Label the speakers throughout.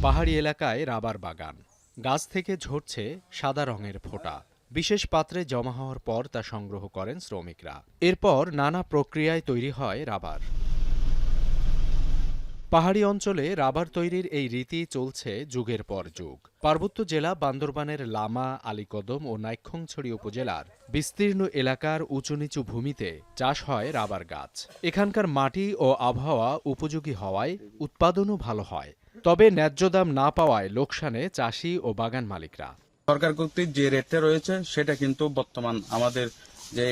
Speaker 1: পাহাড়ি এলাকায় রাবার বাগান, গাছ থেকে ঝরছে সাদা রঙের ফোঁটা। বিশেষ পাত্রে জমা হওয়ার পর তা সংগ্রহ করেন শ্রমিকরা। এরপর নানা প্রক্রিয়ায় তৈরি হয় রাবার। পাহাড়ি অঞ্চলে রাবার তৈরির এই রীতি চলছে যুগের পর যুগ। পার্বত্য জেলা বান্দরবানের লামা, আলীকদম ও নাইক্ষ্যংছড়ি উপজেলার বিস্তীর্ণ এলাকার উঁচু নিচু ভূমিতে চাষ হয় রাবার গাছ। এখানকার মাটি ও আবহাওয়া উপযোগী হওয়ায় উৎপাদনও ভালো হয়। তবে ন্যায্য দাম না পাওয়ায় লোকসানে চাষি ও বাগান মালিকরা।
Speaker 2: সরকার কর্তৃক যে রেটটা রয়েছে সেটা কিন্তু বর্তমান আমাদের যে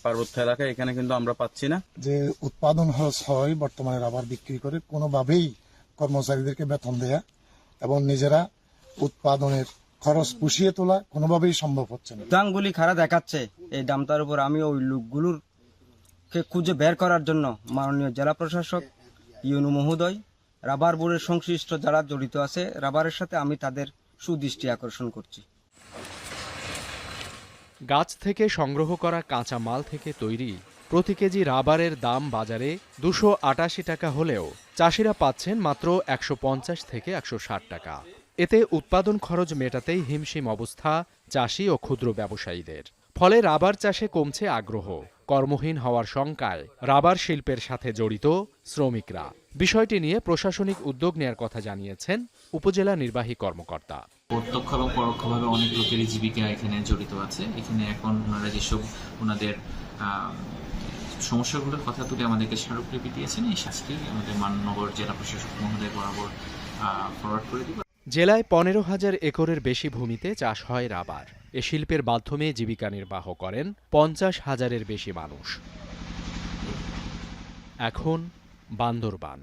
Speaker 2: পার্বত্য এলাকায় এখানে কিন্তু আমরা পাচ্ছি না।
Speaker 3: যে উৎপাদন হয় বর্তমানে রাবার বিক্রি করে কোনোভাবেই কর্মচারীদেরকে বেতন দেয়া এবং নিজেরা উৎপাদনের খরচ পুষিয়ে তোলা কোনোভাবেই সম্ভব হচ্ছে না।
Speaker 4: দামগুলি খারাপ দেখাচ্ছে। এই দামটার উপর আমি ওই লোকগুলোকে খুঁজে বের করার জন্য মাননীয় জেলা প্রশাসক, ইউনু মহোদয়, রাবার বোর্ডের সংশ্লিষ্ট যারা জড়িত আছে রাবারের সাথে, আমি তাদের সুদৃষ্টি আকর্ষণ করছি।
Speaker 1: গাছ থেকে সংগ্রহ করা কাঁচা মাল থেকে তৈরি প্রতি কেজি রাবারের দাম বাজারে 288 টাকা হলেও চাষিরা পাচ্ছেন মাত্র 150 থেকে 160 টাকা। এতে উৎপাদন খরচ মেটাতেই হিমশিম অবস্থা চাষি ও ক্ষুদ্র ব্যবসায়ীদের। ফলে রাবার চাষে কমছে আগ্রহ। কর্মহীন হওয়ার শঙ্কায় রাবার শিল্পের সাথে জড়িত শ্রমিকরা। বিষয়টি নিয়ে প্রশাসনিক উদ্যোগ নেয়ার কথা জানিয়েছেন উপজেলা নির্বাহী কর্মকর্তা।
Speaker 5: প্রত্যক্ষ এবং পরোক্ষভাবে অনেক লোকেরই জীবিকা এখানে জড়িত আছে। এখানে এখন ওনারা যেসব ওনাদের সমস্যাগুলোর কথা তুলে আমাদেরকে স্মারকলিপি দিয়েছেন, এই শাস্তি আমাদের মাননগর জেলা প্রশাসক মহোদয় বরাবর ফরওয়ার্ড করে দিব।
Speaker 1: জেলায় 15,000 একরের বেশি ভূমিতে চাষ হয় রাবার। এ শিল্পের মাধ্যমে জীবিকা নির্বাহ করেন 50,000-এর বেশি মানুষ। এখন বান্দরবান।